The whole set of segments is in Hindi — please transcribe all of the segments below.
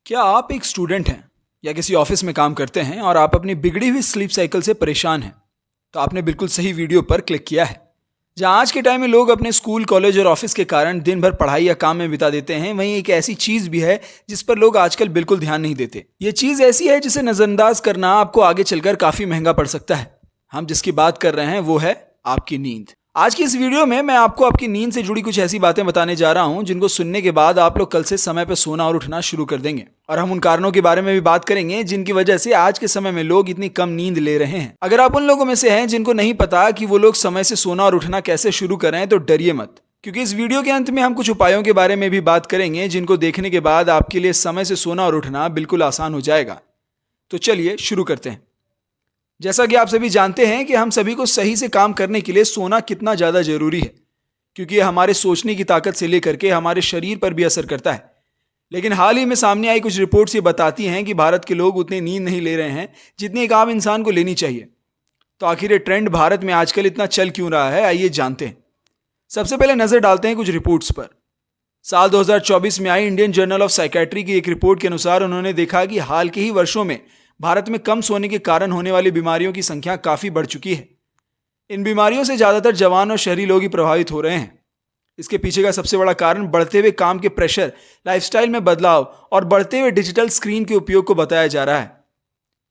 क्या आप एक स्टूडेंट हैं या किसी ऑफिस में काम करते हैं और आप अपनी बिगड़ी हुई स्लीप साइकिल से परेशान हैं? तो आपने बिल्कुल सही वीडियो पर क्लिक किया है। जहां आज के टाइम में लोग अपने स्कूल, कॉलेज और ऑफिस के कारण दिन भर पढ़ाई या काम में बिता देते हैं, वहीं एक ऐसी चीज भी है जिस पर लोग आजकल बिल्कुल ध्यान नहीं देते। ये चीज ऐसी है जिसे नजरअंदाज करना आपको आगे चलकर काफी महंगा पड़ सकता है। हम जिसकी बात कर रहे हैं वो है आपकी नींद। आज की इस वीडियो में मैं आपको आपकी नींद से जुड़ी कुछ ऐसी बातें बताने जा रहा हूं जिनको सुनने के बाद आप लोग कल से समय पर सोना और उठना शुरू कर देंगे। और हम उन कारणों के बारे में भी बात करेंगे जिनकी वजह से आज के समय में लोग इतनी कम नींद ले रहे हैं। अगर आप उन लोगों में से हैं जिनको नहीं पता कि वो लोग समय से सोना और उठना कैसे शुरू करें, तो डरिए मत, क्योंकि इस वीडियो के अंत में हम कुछ उपायों के बारे में भी बात करेंगे जिनको देखने के बाद आपके लिए समय से सोना और उठना बिल्कुल आसान हो जाएगा। तो चलिए शुरू करते हैं। जैसा कि आप सभी जानते हैं कि हम सभी को सही से काम करने के लिए सोना कितना ज़्यादा जरूरी है, क्योंकि ये हमारे सोचने की ताकत से लेकर के हमारे शरीर पर भी असर करता है। लेकिन हाल ही में सामने आई कुछ रिपोर्ट्स ये बताती हैं कि भारत के लोग उतनी नींद नहीं ले रहे हैं जितनी एक आम इंसान को लेनी चाहिए। तो आखिर ये ट्रेंड भारत में आजकल इतना चल क्यों रहा है, आइए जानते हैं। सबसे पहले नजर डालते हैं कुछ रिपोर्ट्स पर। साल 2024 में आई इंडियन जर्नल ऑफ साइकेट्री की एक रिपोर्ट के अनुसार उन्होंने देखा कि हाल के ही वर्षों में भारत में कम सोने के कारण होने वाली बीमारियों की संख्या काफी बढ़ चुकी है। इन बीमारियों से ज्यादातर जवान और शहरी लोग ही प्रभावित हो रहे हैं। इसके पीछे का सबसे बड़ा कारण बढ़ते हुए काम के प्रेशर, लाइफस्टाइल में बदलाव और बढ़ते हुए डिजिटल स्क्रीन के उपयोग को बताया जा रहा है।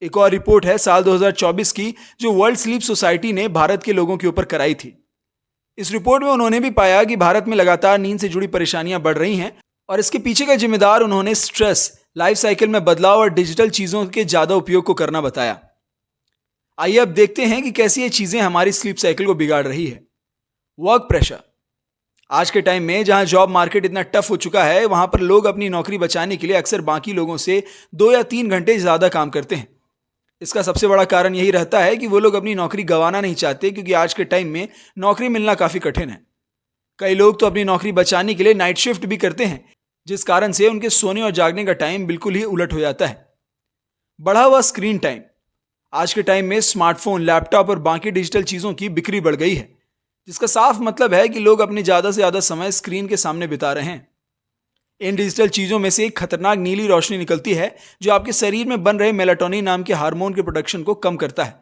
एक और रिपोर्ट है साल 2024 की, जो वर्ल्ड स्लीप सोसाइटी ने भारत के लोगों के ऊपर कराई थी। इस रिपोर्ट में उन्होंने भी पाया कि भारत में लगातार नींद से जुड़ी परेशानियां बढ़ रही हैं और इसके पीछे का जिम्मेदार उन्होंने स्ट्रेस, लाइफ साइकिल में बदलाव और डिजिटल चीजों के ज्यादा उपयोग को करना बताया। आइए अब देखते हैं कि कैसी ये चीजें हमारी स्लीप साइकिल को बिगाड़ रही है। Work pressure. आज के टाइम में जहां जॉब मार्केट इतना टफ हो चुका है, वहां पर लोग अपनी नौकरी बचाने के लिए अक्सर बाकी लोगों से 2 या 3 घंटे ज्यादा काम करते हैं। इसका सबसे बड़ा कारण यही रहता है कि वो लोग अपनी नौकरी गंवाना नहीं चाहते, क्योंकि आज के टाइम में नौकरी मिलना काफी कठिन है। कई लोग तो अपनी नौकरी बचाने के लिए नाइट शिफ्ट भी करते हैं, जिस कारण से उनके सोने और जागने का टाइम बिल्कुल ही उलट हो जाता है। बढ़ा हुआ स्क्रीन टाइम। आज के टाइम में स्मार्टफोन, लैपटॉप और बाकी डिजिटल चीजों की बिक्री बढ़ गई है, जिसका साफ मतलब है कि लोग अपने ज्यादा से ज्यादा समय स्क्रीन के सामने बिता रहे हैं। इन डिजिटल चीजों में से एक खतरनाक नीली रोशनी निकलती है, जो आपके शरीर में बन रहे मेलाटोनिन नाम के हार्मोन के प्रोडक्शन को कम करता है।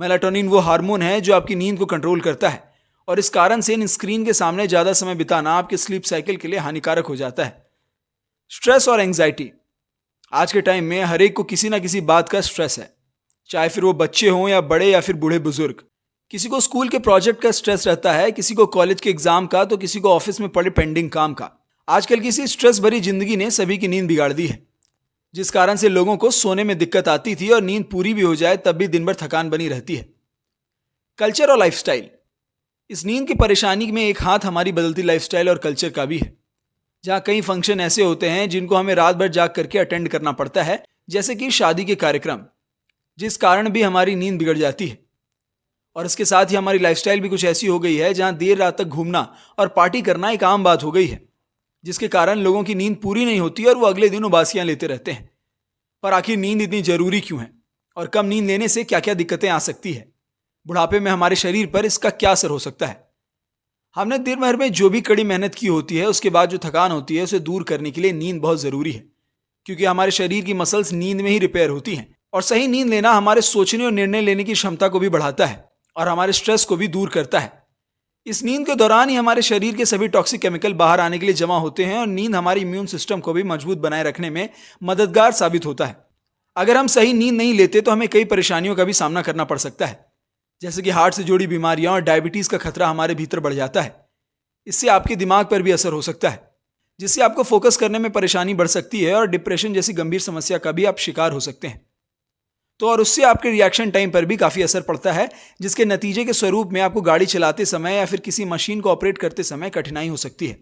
मेलाटोनिन वो हार्मोन है जो आपकी नींद को कंट्रोल करता है, और इस कारण से इन स्क्रीन के सामने ज्यादा समय बिताना आपके स्लीप साइकिल के लिए हानिकारक हो जाता है। स्ट्रेस और एंग्जाइटी। आज के टाइम में हर एक को किसी ना किसी बात का स्ट्रेस है, चाहे फिर वो बच्चे हों या बड़े या फिर बूढ़े बुजुर्ग। किसी को स्कूल के प्रोजेक्ट का स्ट्रेस रहता है, किसी को कॉलेज के एग्जाम का, तो किसी को ऑफिस में पड़े पेंडिंग काम का। आजकल किसी स्ट्रेस भरी जिंदगी ने सभी की नींद बिगाड़ दी है, जिस कारण से लोगों को सोने में दिक्कत आती थी और नींद पूरी भी हो जाए तब भी दिन भर थकान बनी रहती है। कल्चर और लाइफस्टाइल। इस नींद की परेशानी में एक हाथ हमारी बदलती लाइफस्टाइल और कल्चर का भी है, जहाँ कई फंक्शन ऐसे होते हैं जिनको हमें रात भर जाग करके अटेंड करना पड़ता है, जैसे कि शादी के कार्यक्रम, जिस कारण भी हमारी नींद बिगड़ जाती है। और इसके साथ ही हमारी लाइफस्टाइल भी कुछ ऐसी हो गई है जहाँ देर रात तक घूमना और पार्टी करना एक आम बात हो गई है, जिसके कारण लोगों की नींद पूरी नहीं होती और वो अगले दिन उबासियां लेते रहते हैं। पर आखिर नींद इतनी जरूरी क्यों है, और कम नींद लेने से क्या क्या दिक्कतें आ सकती है? बुढ़ापे में हमारे शरीर पर इसका क्या असर हो सकता है? हमने दिन भर में जो भी कड़ी मेहनत की होती है, उसके बाद जो थकान होती है उसे दूर करने के लिए नींद बहुत जरूरी है, क्योंकि हमारे शरीर की मसल्स नींद में ही रिपेयर होती हैं। और सही नींद लेना हमारे सोचने और निर्णय लेने की क्षमता को भी बढ़ाता है और हमारे स्ट्रेस को भी दूर करता है। इस नींद के दौरान ही हमारे शरीर के सभी टॉक्सिक केमिकल बाहर आने के लिए जमा होते हैं, और नींद हमारी इम्यून सिस्टम को भी मजबूत बनाए रखने में मददगार साबित होता है। अगर हम सही नींद नहीं लेते तो हमें कई परेशानियों का भी सामना करना पड़ सकता है, जैसे कि हार्ट से जुड़ी बीमारियां और डायबिटीज का खतरा हमारे भीतर बढ़ जाता है। इससे आपके दिमाग पर भी असर हो सकता है, जिससे आपको फोकस करने में परेशानी बढ़ सकती है और डिप्रेशन जैसी गंभीर समस्या का भी आप शिकार हो सकते हैं। तो और उससे आपके रिएक्शन टाइम पर भी काफी असर पड़ता है, जिसके नतीजे के स्वरूप में आपको गाड़ी चलाते समय या फिर किसी मशीन को ऑपरेट करते समय कठिनाई हो सकती है।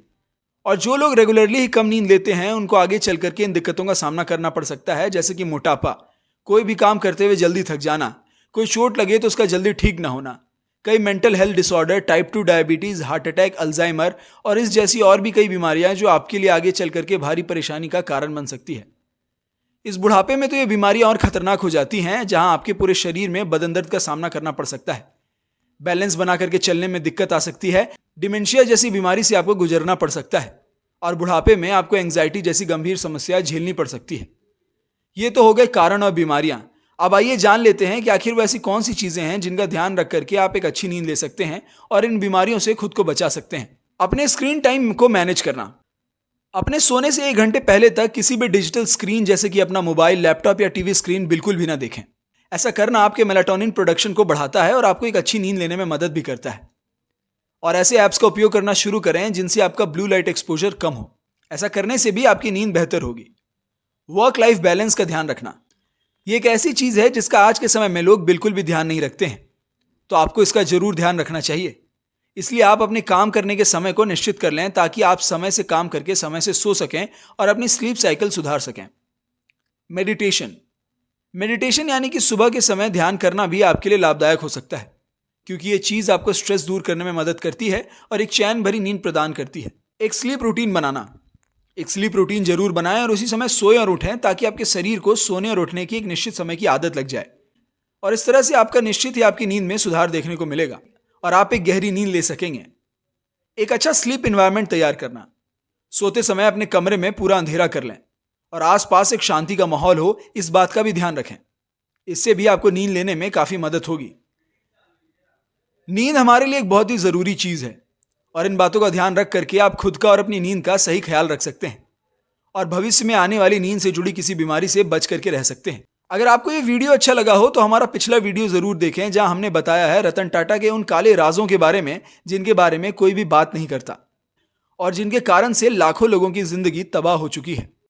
और जो लोग रेगुलरली ही कम नींद लेते हैं, उनको आगे चल करके इन दिक्कतों का सामना करना पड़ सकता है, जैसे कि मोटापा, कोई भी काम करते हुए जल्दी थक जाना, कोई चोट लगे तो उसका जल्दी ठीक ना होना, कई mental health disorder, type 2 diabetes, heart attack, Alzheimer और इस जैसी और भी कई बीमारियां जो आपके लिए आगे चल करके भारी परेशानी का कारण बन सकती है। इस बुढ़ापे में तो ये बीमारियां और खतरनाक हो जाती हैं, जहां आपके पूरे शरीर में बदन दर्द का सामना करना पड़ सकता है, बैलेंस बना करके चलने में दिक्कत आ सकती है, डिमेंशिया जैसी बीमारी से आपको गुजरना पड़ सकता है, और बुढ़ापे में आपको एंग्जाइटी जैसी गंभीर समस्या झेलनी पड़ सकती है। ये तो हो गए कारण और बीमारियां। अब आइए जान लेते हैं कि आखिर वो ऐसी कौन सी चीजें हैं जिनका ध्यान रख करके आप एक अच्छी नींद ले सकते हैं और इन बीमारियों से खुद को बचा सकते हैं। अपने स्क्रीन टाइम को मैनेज करना। अपने सोने से 1 घंटे पहले तक किसी भी डिजिटल स्क्रीन जैसे कि अपना मोबाइल, लैपटॉप या टीवी स्क्रीन बिल्कुल भी ना देखें। ऐसा करना आपके मेलाटोनिन प्रोडक्शन को बढ़ाता है और आपको एक अच्छी नींद लेने में मदद भी करता है। और ऐसे ऐप्स का उपयोग करना शुरू करें जिनसे आपका ब्लू लाइट एक्सपोजर कम हो। ऐसा करने से भी आपकी नींद बेहतर होगी। वर्क लाइफ बैलेंस का ध्यान रखना। ये एक ऐसी चीज है जिसका आज के समय में लोग बिल्कुल भी ध्यान नहीं रखते हैं, तो आपको इसका जरूर ध्यान रखना चाहिए। इसलिए आप अपने काम करने के समय को निश्चित कर लें ताकि आप समय से काम करके समय से सो सकें और अपनी स्लीप साइकिल सुधार सकें। मेडिटेशन। मेडिटेशन यानी कि सुबह के समय ध्यान करना भी आपके लिए लाभदायक हो सकता है, क्योंकि ये चीज आपको स्ट्रेस दूर करने में मदद करती है और एक चैन भरी नींद प्रदान करती है। एक स्लीप रूटीन बनाना। एक स्लीप रूटीन जरूर बनाएं और उसी समय सोएं और उठें ताकि आपके शरीर को सोने और उठने की एक निश्चित समय की आदत लग जाए और इस तरह से आपका निश्चित ही आपकी नींद में सुधार देखने को मिलेगा और आप एक गहरी नींद ले सकेंगे। एक अच्छा स्लीप एनवायरनमेंट तैयार करना। सोते समय अपने कमरे में पूरा अंधेरा कर लें और आसपास एक शांति का माहौल हो, इस बात का भी ध्यान रखें। इससे भी आपको नींद लेने में काफी मदद होगी। नींद हमारे लिए एक बहुत ही जरूरी चीज है और इन बातों का ध्यान रख करके आप खुद का और अपनी नींद का सही ख्याल रख सकते हैं और भविष्य में आने वाली नींद से जुड़ी किसी बीमारी से बच करके रह सकते हैं। अगर आपको ये वीडियो अच्छा लगा हो तो हमारा पिछला वीडियो जरूर देखें, जहां हमने बताया है रतन टाटा के उन काले राजों के बारे में जिनके बारे में कोई भी बात नहीं करता और जिनके कारण से लाखों लोगों की जिंदगी तबाह हो चुकी है।